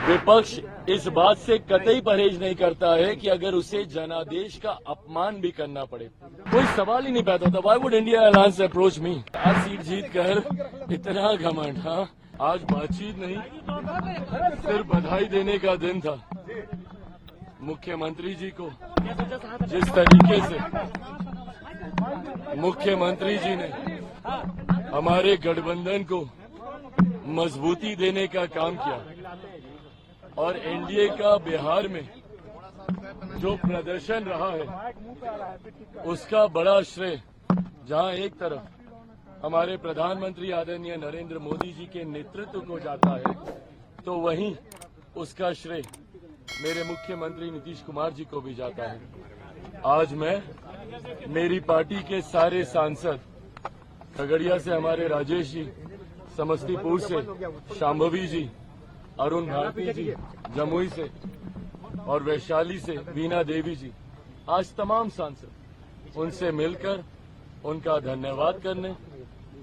विपक्ष इस बात से कतई परहेज नहीं करता है कि अगर उसे जनादेश का अपमान भी करना पड़े, कोई सवाल ही नहीं पैदा होता। Why would India alliance approach me? आज सीट जीत कर इतना घमंड। हाँ, आज बातचीत नहीं, सिर्फ बधाई देने का दिन था। मुख्यमंत्री जी को जिस तरीके से मुख्यमंत्री जी ने हमारे गठबंधन को मजबूती देने का काम किया और एनडीए का बिहार में जो प्रदर्शन रहा है उसका बड़ा श्रेय जहां एक तरफ हमारे प्रधानमंत्री आदरणीय नरेंद्र मोदी जी के नेतृत्व को जाता है, तो वहीं उसका श्रेय मेरे मुख्यमंत्री नीतीश कुमार जी को भी जाता है। आज मैं मेरी पार्टी के सारे सांसद, खगड़िया से हमारे राजेश जी, समस्तीपुर से शांभवी जी, अरुण भारती जी, जमुई से और वैशाली से वीना देवी जी, आज तमाम सांसद उनसे मिलकर उनका धन्यवाद करने,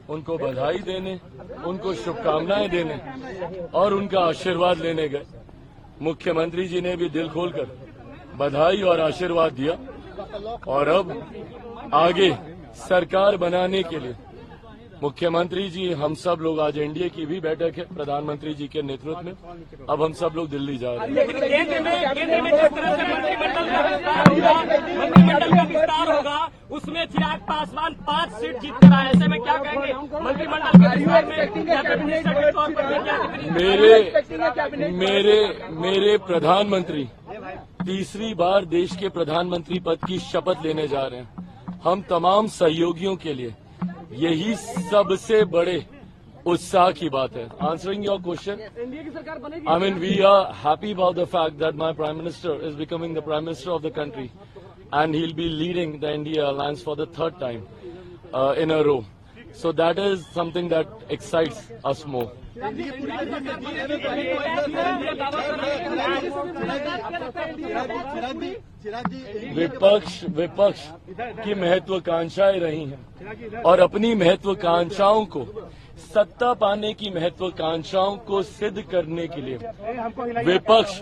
उनको बधाई देने, उनको शुभकामनाएं देने और उनका आशीर्वाद लेने गए। मुख्यमंत्री जी ने भी दिल खोलकर बधाई और आशीर्वाद दिया और अब आगे सरकार बनाने के लिए मुख्यमंत्री जी, हम सब लोग, आज एनडीए की भी बैठक है प्रधानमंत्री जी के नेतृत्व में, अब हम सब लोग दिल्ली जा रहे हैं। केंद्र में जिस तरह से मंत्रिमंडल का विस्तार होगा उसमें चिराग पासवान 5 सीट जीत कर आए, ऐसे में क्या कहेंगे? मंत्रिमंडल के विस्तार में कैबिनेट मिनिस्टर के तौर पर मेरे प्रधानमंत्री तीसरी बार देश के प्रधानमंत्री पद की शपथ लेने जा रहे हैं। हम तमाम सहयोगियों के लिए यही सबसे बड़े उत्साह की बात है। Answering your question, I mean, we are happy about the fact that my Prime Minister is becoming the Prime Minister of the country and he'll be leading the NDA alliance for the third time in a row. So that is something that excites us more. विपक्ष की महत्वाकांक्षाएं रही हैं और अपनी महत्वाकांक्षाओं को, सत्ता पाने की महत्वाकांक्षाओं को सिद्ध करने के लिए विपक्ष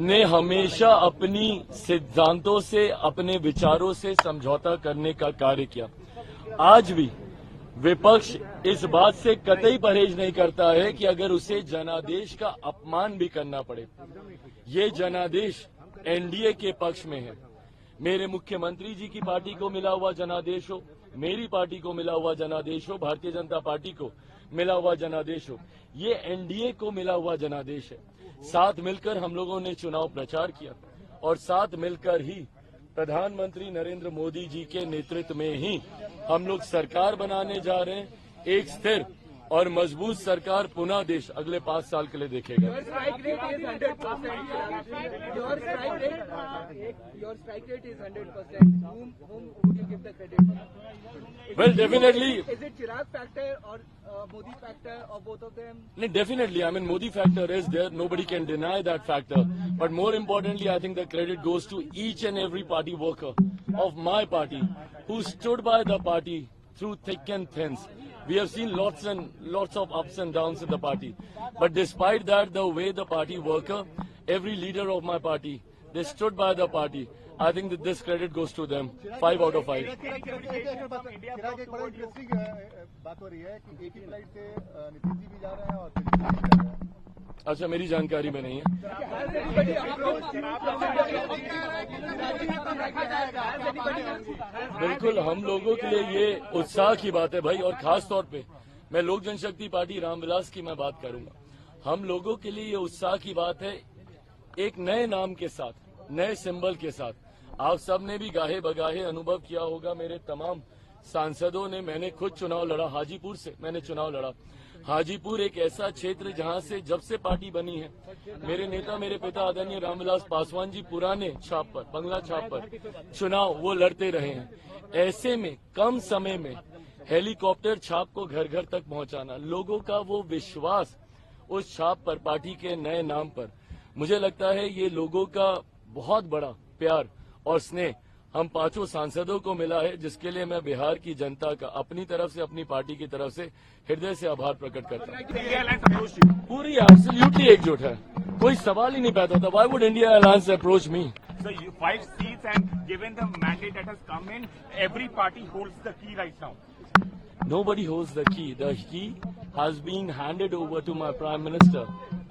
ने हमेशा अपनी सिद्धांतों से, अपने विचारों से समझौता करने का कार्य किया। आज भी विपक्ष इस बात से कतई परहेज नहीं करता है कि अगर उसे जनादेश का अपमान भी करना पड़े। ये जनादेश एनडीए के पक्ष में है। मेरे मुख्यमंत्री जी की पार्टी को मिला हुआ जनादेश हो, मेरी पार्टी को मिला हुआ जनादेश हो, भारतीय जनता पार्टी को मिला हुआ जनादेश हो, ये एनडीए को मिला हुआ जनादेश है। साथ मिलकर हम लोगों ने चुनाव प्रचार किया और साथ मिलकर ही प्रधानमंत्री नरेंद्र मोदी जी के नेतृत्व में ही हम लोग सरकार बनाने जा रहे हैं। एक स्थिर और मजबूत सरकार पुनः देश अगले 5 साल के लिए देखेगा। Your strike rate is 100%. Whom would you give the credit? Well, definitely. Is it Chirag factor or Modi factor or both of them? No, definitely. I mean, Modi factor is there. Nobody can deny that factor. But more importantly, I think the credit goes to each and every party worker of my party who stood by the party through thick and thin. We have seen lots of ups and downs in the party. But despite that, the way the party worker, every leader of my party, they stood by the party. I think that this credit goes to them. 5 out of 5. एक बड़ा interesting बात हो रही है कि एक ही flight से नीतीश जी भी जा रहे हैं और भी जा रहे हैं। अच्छा, मेरी जानकारी में नहीं है। बिल्कुल, हम लोगों के लिए ये उत्साह की बात है भाई, और खास तौर पे मैं लोक जनशक्ति पार्टी रामविलास की मैं बात करूंगा। हम लोगों के लिए ये उत्साह की बात है, एक नए नाम के साथ, नए सिंबल के साथ। आप सब ने भी गाहे बगाहे अनुभव किया होगा, मेरे तमाम सांसदों ने, मैंने खुद चुनाव लड़ा, हाजीपुर से मैंने चुनाव लड़ा। हाजीपुर एक ऐसा क्षेत्र जहां से जब से पार्टी बनी है, मेरे नेता, मेरे पिता आदरणीय रामविलास पासवान जी पुराने छाप पर, बंगला छाप पर चुनाव वो लड़ते रहे हैं। ऐसे में कम समय में हेलीकॉप्टर छाप को घर घर तक पहुंचाना, लोगों का वो विश्वास उस छाप पर, पार्टी के नए नाम पर, मुझे लगता है ये लोगों का बहुत बड़ा प्यार और स्नेह हम 5 सांसदों को मिला है, जिसके लिए मैं बिहार की जनता का अपनी तरफ से, अपनी पार्टी की तरफ से हृदय से आभार प्रकट करता हूं। पूरी एब्सोल्युटली एकजुट है, कोई सवाल ही नहीं पैदा होता। Why would India alliance approach me? So 5 seats, and given the mandate that has come in, every party holds the key right now. Nobody holds the key. The key has been handed over to my Prime Minister,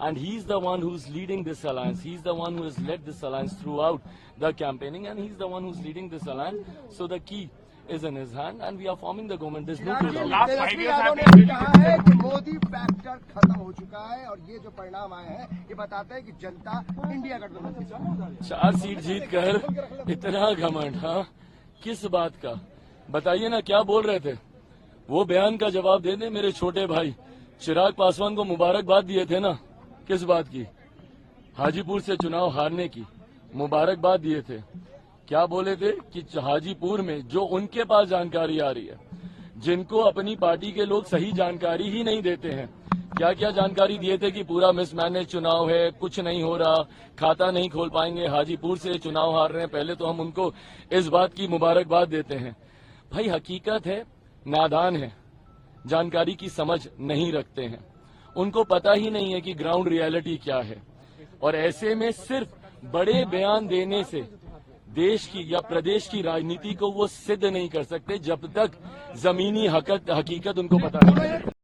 and he's the one who's leading this alliance. He's the one who has led this alliance throughout the campaigning, and he's the one who's leading this alliance. So the key is in his hand, and we are forming the government. There's no doubt. Last 5 Tejashwi years Yadav have ने been भी really कहा है कि Modi factor खत्म हो चुका है और ये जो परिणाम आए हैं ये बताते हैं कि जनता इंडिया गठबंधन की तरफ 4 सीट जीत कर इतना घमंड, हाँ, किस बात का? बताइए ना, क्या बोल रहे थे? वो बयान का जवाब दे दे मेरे छोटे भाई। चिराग पासवान को मुबारकबाद दिए थे ना, किस बात की? हाजीपुर से चुनाव हारने की मुबारकबाद दिए थे। क्या बोले थे कि हाजीपुर में जो उनके पास जानकारी आ रही है, जिनको अपनी पार्टी के लोग सही जानकारी ही नहीं देते हैं, क्या क्या जानकारी दिए थे कि पूरा मिसमैनेज चुनाव है, कुछ नहीं हो रहा, खाता नहीं खोल पाएंगे, हाजीपुर से चुनाव हार रहे हैं। पहले तो हम उनको इस बात की मुबारकबाद देते हैं। भाई हकीकत है, नादान है, जानकारी की समझ नहीं रखते हैं, उनको पता ही नहीं है कि ग्राउंड रियलिटी क्या है। और ऐसे में सिर्फ बड़े बयान देने से देश की या प्रदेश की राजनीति को वो सिद्ध नहीं कर सकते, जब तक जमीनी हकीकत उनको पता नहीं।